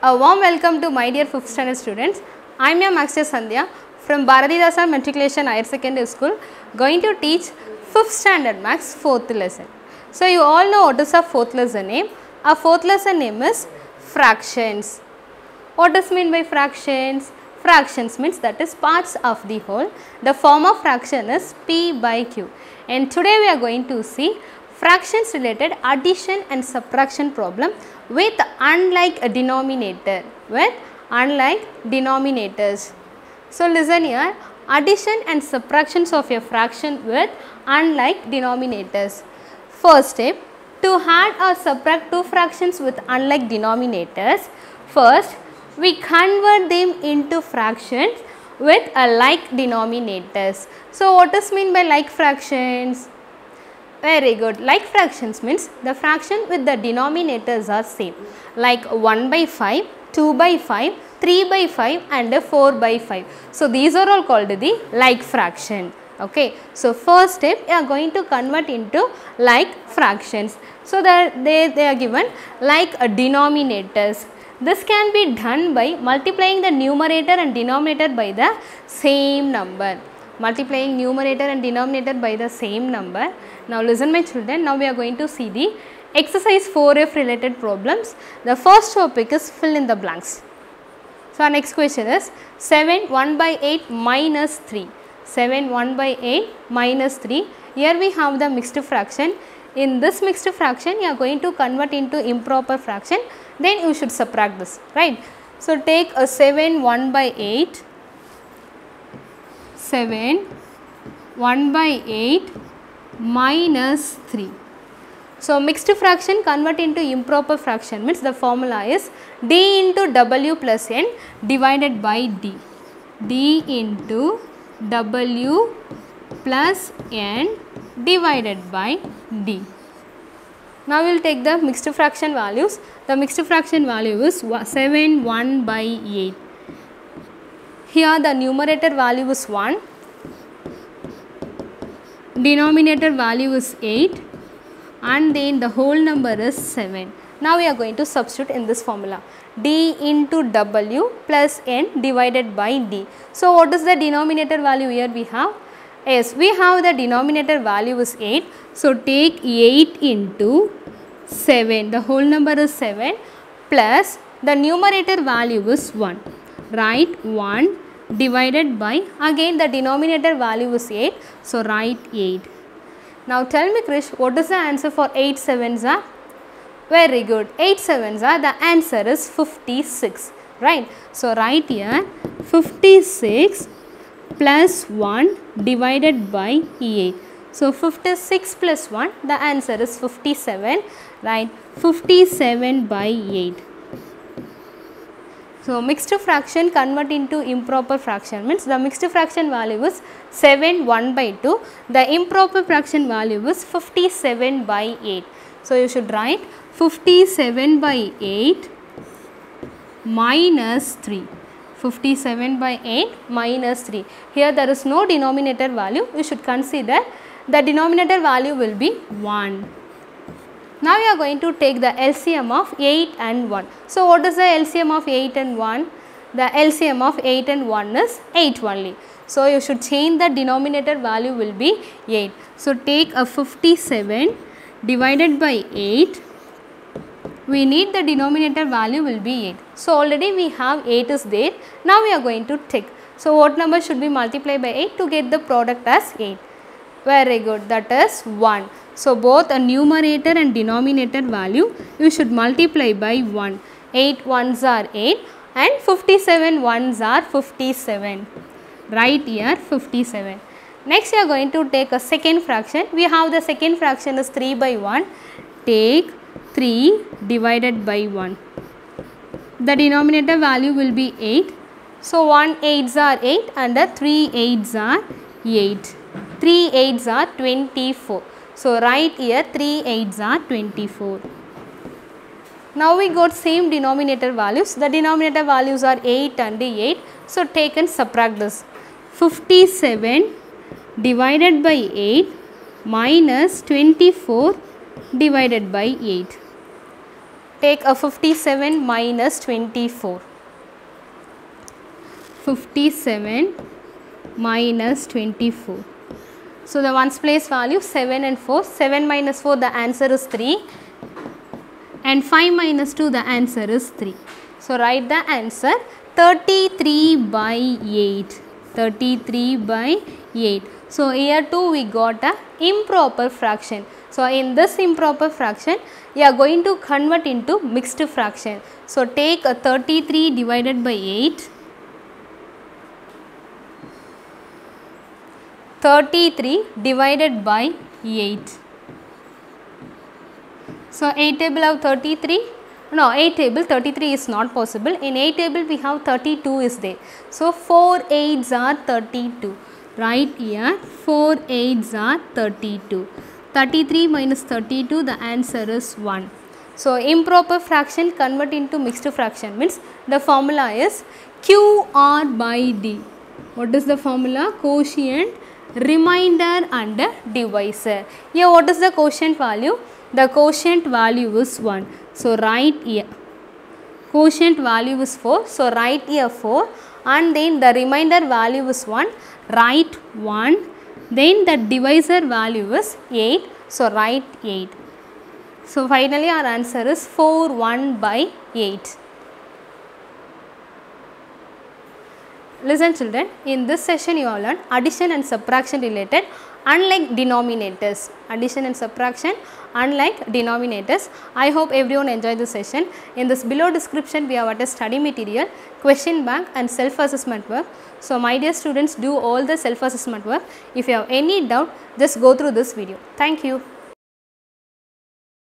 A warm welcome to my dear 5th standard students. I am your Max Sandhya from Bharatidasa Matriculation Higher Secondary School, going to teach 5th standard Max 4th lesson. So you all know what is our 4th lesson name. Our 4th lesson name is fractions. What does mean by fractions? Fractions means that is parts of the whole. The form of fraction is P by Q. And today we are going to see fractions related addition and subtraction problem with unlike a denominator, with unlike denominators. So listen here, addition and subtractions of a fraction with unlike denominators. First step, to add or subtract two fractions with unlike denominators, first we convert them into fractions with a like denominators. So what does mean by like fractions? Very good. Like fractions means the fraction with the denominators are same, like 1 by 5, 2 by 5, 3 by 5 and 4 by 5. So these are all called the like fraction. Okay. So first step, you are going to convert into like fractions. So that they are given like denominators. This can be done by multiplying the numerator and denominator by the same number. Multiplying numerator and denominator by the same number. Now listen my children, now we are going to see the exercise 4F related problems. The first topic is fill in the blanks. So our next question is 7 1 by 8 minus 3. 7 1 by 8 minus 3. Here we have the mixed fraction. In this mixed fraction you are going to convert into improper fraction, then you should subtract this, right. So take a 7 1 by 8. 7 1 by 8 minus 3. So mixed fraction convert into improper fraction means the formula is d into w plus n divided by d. D into w plus n divided by d. Now we will take the mixed fraction values. The mixed fraction value is 7 1 by 8. Here the numerator value is 1, denominator value is 8 and then the whole number is 7. Now we are going to substitute in this formula, d into w plus n divided by d. So what is the denominator value here we have? Yes, we have the denominator value is 8. So take 8 into 7, the whole number is 7 plus the numerator value is 1. Write 1 divided by, again the denominator value is 8, so write 8. Now tell me Krish, what is the answer for 8 sevens are? Very good, 8 sevens are, the answer is 56, right. So write here 56 plus 1 divided by 8. So 56 plus 1, the answer is 57, right, 57 by 8. So mixed fraction convert into improper fraction means the mixed fraction value is 7 1 by 2, the improper fraction value is 57 by 8. So you should write 57 by 8 minus 3. 57 by 8 minus 3. Here there is no denominator value, you should consider the denominator value will be 1. Now we are going to take the LCM of 8 and 1. So what is the LCM of 8 and 1? The LCM of 8 and 1 is 8 only. So you should change the denominator value will be 8. So take a 57 divided by 8. We need the denominator value will be 8. So already we have 8 is there. Now we are going to take. So what number should be multiplied by 8 to get the product as 8? Very good, that is 1. So both a numerator and denominator value you should multiply by 1. 8 ones are 8 and 57 ones are 57. Right here 57. Next you are going to take a second fraction. We have the second fraction is 3 by 1. Take 3 divided by 1. The denominator value will be 8. So 1 8s are 8 and the 3 8s are 8. 3 8s are 24. So write here 3 8s are 24. Now we got same denominator values. The denominator values are 8 and 8. So take and subtract this. 57 divided by 8 minus 24 divided by 8. take a 57 minus 24. 57 minus 24. So the ones place value 7 and 4. 7 minus 4, the answer is 3. And 5 minus 2, the answer is 3. So write the answer 33 by 8. 33 by 8. So here too we got a improper fraction. So in this improper fraction, you are going to convert into mixed fraction. So take a 33 divided by 8. 33 divided by 8. So 8 table have 33. No, 8 table 33 is not possible. In 8 table we have 32 is there. So 4 8s are 32. Right here 4 8s are 32. 33 minus 32, the answer is 1. So improper fraction convert into mixed fraction means the formula is QR by D. What is the formula? Quotient, remainder and divisor. Here what is the quotient value? The quotient value is 1. So write here. Quotient value is 4. So write here 4 and then the remainder value is 1. Write 1. Then the divisor value is 8. So write 8. So finally our answer is 4 1 by 8. Listen children, in this session you all learned addition and subtraction related unlike denominators. Addition and subtraction unlike denominators. I hope everyone enjoyed this session. In this below description we have attached study material, question bank and self-assessment work. So my dear students, do all the self-assessment work. If you have any doubt, just go through this video. Thank you.